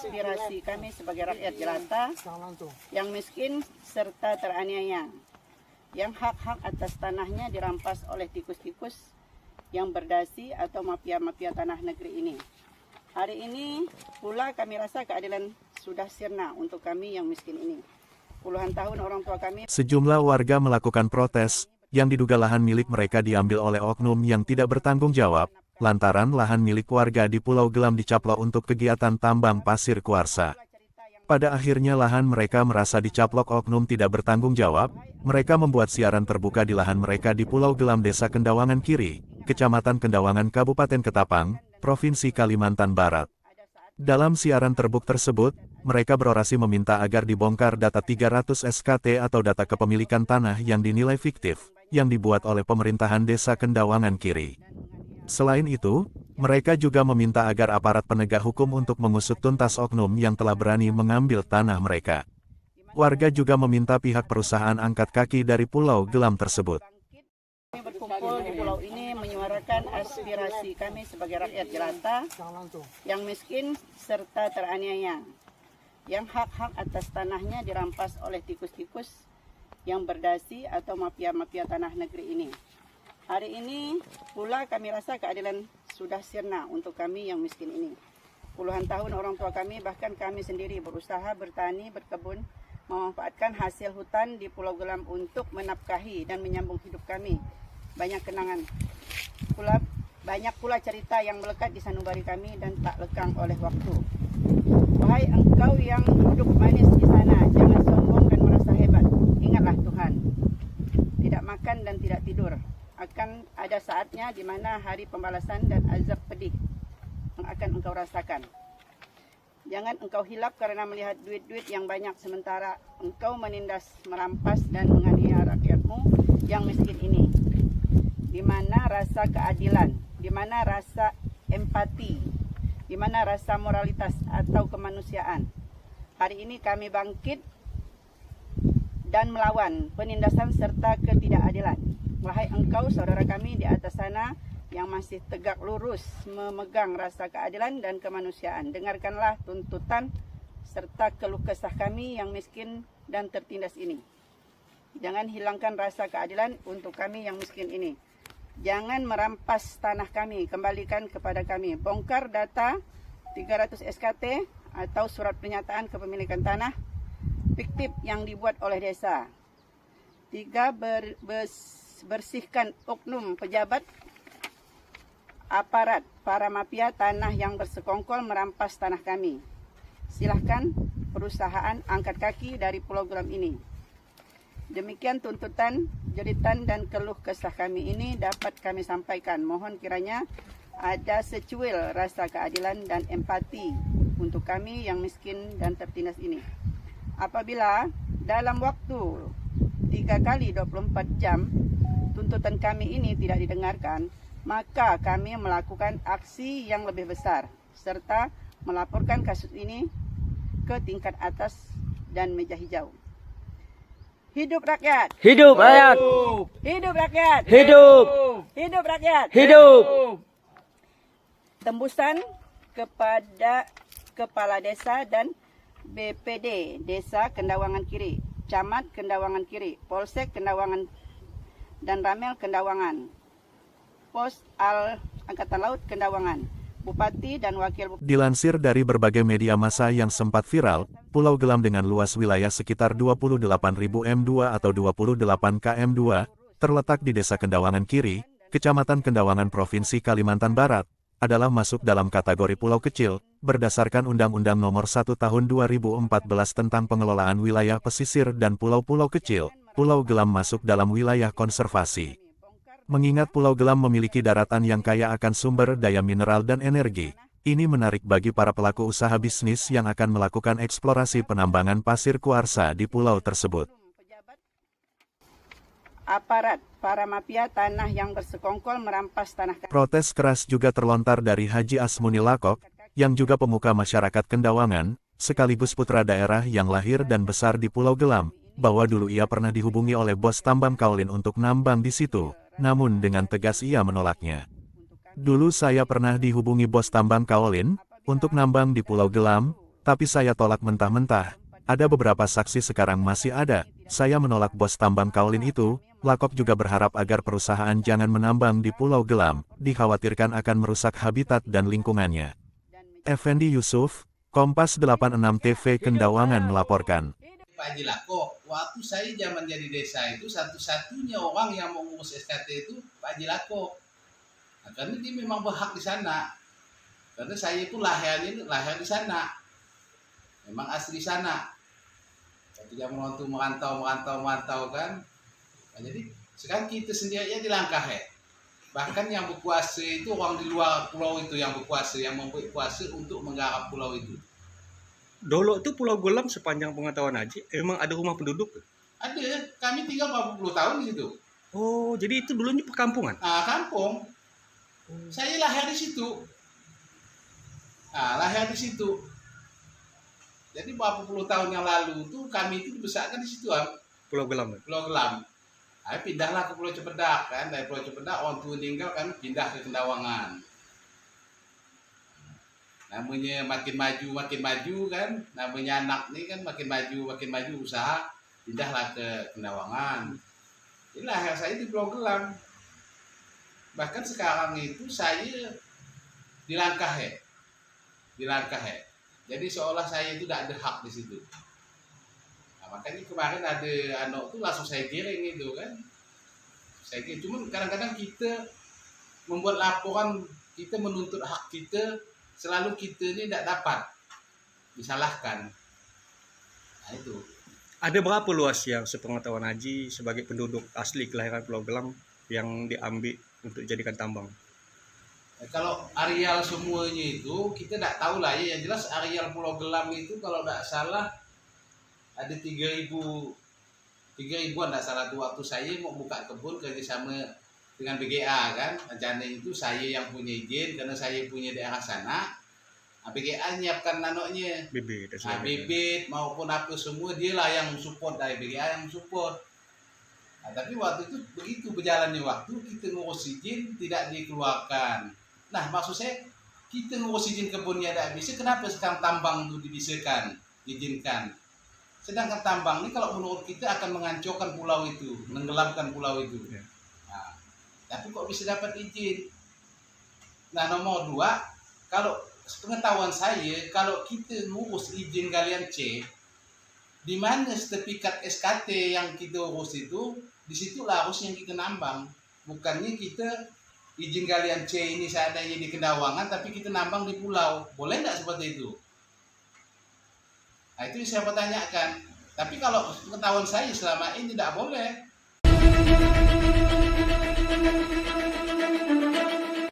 aspirasi kami sebagai rakyat jelata yang miskin serta teraniaya, yang hak-hak atas tanahnya dirampas oleh tikus-tikus yang berdasi atau mafia-mafia tanah negeri ini. Hari ini pula kami rasa keadilan sudah sirna untuk kami yang miskin ini. Puluhan tahun orang tua kami. Sejumlah warga melakukan protes, yang diduga lahan milik mereka diambil oleh oknum yang tidak bertanggung jawab, lantaran lahan milik warga di Pulau Gelam dicaplok untuk kegiatan tambang pasir kuarsa. Pada akhirnya lahan mereka merasa dicaplok oknum tidak bertanggung jawab, mereka membuat siaran terbuka di lahan mereka di Pulau Gelam Desa Kendawangan Kiri, Kecamatan Kendawangan Kabupaten Ketapang, Provinsi Kalimantan Barat. Dalam siaran terbuka tersebut, mereka berorasi meminta agar dibongkar data 300 SKT atau data kepemilikan tanah yang dinilai fiktif, yang dibuat oleh pemerintahan Desa Kendawangan Kiri. Selain itu, mereka juga meminta agar aparat penegak hukum untuk mengusut tuntas oknum yang telah berani mengambil tanah mereka. Warga juga meminta pihak perusahaan angkat kaki dari Pulau Gelam tersebut. Kami berkumpul di pulau ini menyuarakan aspirasi kami sebagai rakyat jelata yang miskin serta teraniaya, yang hak-hak atas tanahnya dirampas oleh tikus-tikus yang berdasi atau mafia-mafia tanah negeri ini. Hari ini pula kami rasa keadilan sudah sirna untuk kami yang miskin ini. Puluhan tahun orang tua kami, bahkan kami sendiri berusaha bertani, berkebun, memanfaatkan hasil hutan di Pulau Gelam untuk menafkahi dan menyambung hidup kami. Banyak kenangan, banyak pula cerita yang melekat di sanubari kami dan tak lekang oleh waktu. Wahai engkau yang duduk manis di sana, jangan sombong dan merasa hebat. Ingatlah Tuhan, tidak makan dan tidak tidur. Akan ada saatnya di mana hari pembalasan dan azab pedih yang akan engkau rasakan. Jangan engkau hilap karena melihat duit-duit yang banyak sementara engkau menindas, merampas dan menganiaya rakyatmu yang miskin ini. Di mana rasa keadilan, di mana rasa empati, di mana rasa moralitas atau kemanusiaan. Hari ini kami bangkit dan melawan penindasan serta ketidakadilan. Wahai engkau saudara kami di atas sana yang masih tegak lurus memegang rasa keadilan dan kemanusiaan, dengarkanlah tuntutan serta keluh kesah kami yang miskin dan tertindas ini. Jangan hilangkan rasa keadilan untuk kami yang miskin ini. Jangan merampas tanah kami, kembalikan kepada kami. Bongkar data 300 SKT atau surat pernyataan kepemilikan tanah fiktif yang dibuat oleh desa. 3. Bersihkan oknum pejabat aparat para mafia tanah yang bersekongkol merampas tanah kami. Silahkan perusahaan angkat kaki dari Pulau Gelam ini. Demikian tuntutan, jeritan dan keluh kesah kami ini dapat kami sampaikan. Mohon kiranya ada secuil rasa keadilan dan empati untuk kami yang miskin dan tertindas ini. Apabila dalam waktu 3 kali 24 jam tuntutan kami ini tidak didengarkan, maka kami melakukan aksi yang lebih besar serta melaporkan kasus ini ke tingkat atas dan meja hijau. Hidup rakyat! Hidup rakyat! Hidup rakyat! Hidup! Hidup rakyat! Hidup! Tembusan kepada Kepala Desa dan BPD Desa Kendawangan Kiri, Camat Kendawangan Kiri, Polsek Kendawangan dan Ramel Kendawangan, Pos Angkatan Laut Kendawangan, Bupati dan Wakil Bupati. Dilansir dari berbagai media massa yang sempat viral, Pulau Gelam dengan luas wilayah sekitar 28.000 m2 atau 28 km2, terletak di Desa Kendawangan Kiri, Kecamatan Kendawangan Provinsi Kalimantan Barat, adalah masuk dalam kategori pulau kecil, berdasarkan Undang-Undang Nomor 1 Tahun 2014 tentang Pengelolaan Wilayah Pesisir dan Pulau-Pulau Kecil. Pulau Gelam masuk dalam wilayah konservasi. Mengingat Pulau Gelam memiliki daratan yang kaya akan sumber daya mineral dan energi, ini menarik bagi para pelaku usaha bisnis yang akan melakukan eksplorasi penambangan pasir kuarsa di pulau tersebut. Aparat para mafia tanah yang bersekongkol merampas tanah. Protes keras juga terlontar dari Haji Asmuni Lakok, yang juga pemuka masyarakat Kendawangan, sekaligus putra daerah yang lahir dan besar di Pulau Gelam, bahwa dulu ia pernah dihubungi oleh bos tambang kaolin untuk nambang di situ, namun dengan tegas ia menolaknya. Dulu saya pernah dihubungi bos tambang kaolin, untuk nambang di Pulau Gelam, Tapi saya tolak mentah-mentah. Ada beberapa saksi sekarang masih ada. Saya menolak bos tambang kaolin itu. Lakop juga berharap agar perusahaan jangan menambang di Pulau Gelam, dikhawatirkan akan merusak habitat dan lingkungannya. Effendi Yusuf, Kompas 86 TV Kendawangan melaporkan. Pak Haji Lako, waktu saya zaman jadi desa itu satu-satunya orang yang mau ngurus SKT itu Pak Haji Lako. Nah, karena dia memang berhak di sana. Karena saya itu lahir di sana. Memang asli sana. Tapi dia merantau kan. Nah, jadi sekarang kita sendiri di Langkahe. Bahkan yang berkuasa itu orang di luar pulau itu yang berkuasa, yang mempunyai kuasa untuk menggarap pulau itu. Dulu tuh Pulau Gelam sepanjang pengetahuan Haji, emang ada rumah penduduk? Ada, kami tinggal 40 tahun di situ. Oh, jadi itu dulunya perkampungan? Nah, kampung. Saya lahir di situ. Nah, lahir di situ. Jadi berapa puluh tahun yang lalu tuh kami itu dibesarkan di situ, Pulau Gelam. Pulau Gelam. Nah, pindahlah ke Pulau Cepedak kan, dari Pulau Cepedak orang tua meninggal kami pindah ke Kendawangan. Namanya makin maju kan, namanya anak nih kan makin maju usaha, pindahlah ke Kendawangan. Jadi lahir saya di Pulau Gelam. Bahkan sekarang itu saya di Langkahe. Jadi seolah saya itu tidak ada hak di situ. Nah, makanya kemarin ada anak itu langsung saya giring itu kan. Saya giring. Cuman kadang-kadang kita membuat laporan, kita menuntut hak kita, selalu kita ini tidak dapat disalahkan. Nah itu. Ada berapa luas yang sepengetahuan Haji sebagai penduduk asli kelahiran Pulau Gelam yang diambil untuk dijadikan tambang? Kalau areal semuanya itu kita tidak tahu lah ya. Yang jelas areal Pulau Gelam itu kalau tidak salah ada 3.000-an tidak salah tuh waktu saya mau buka kebun kerjasama dengan BGA kan. Rencana itu saya yang punya izin karena saya punya daerah sana. BGA nyiapkan nanoknya. Bibit maupun apa semua dialah yang support, dari BGA yang support. Nah, tapi waktu itu begitu berjalannya waktu kita ngurus izin tidak dikeluarkan. Nah maksud saya kita ngurus izin kebunnya tidak bisa, kenapa sekarang tambang itu diizinkan? Sedangkan tambang ini kalau menurut kita akan menghancurkan pulau itu, menenggelamkan pulau itu. Nah, tapi kok bisa dapat izin? Nah nomor 2, kalau pengetahuan saya, kalau kita ngurus izin galian C, di mana sertifikat SKT yang kita urus itu, disitulah harusnya kita nambang. Bukannya kita izin galian C ini seadanya di Kendawangan, tapi kita nambang di pulau. Boleh nggak seperti itu? Nah itu saya pertanyakan. Tapi kalau pengetahuan saya selama ini tidak boleh.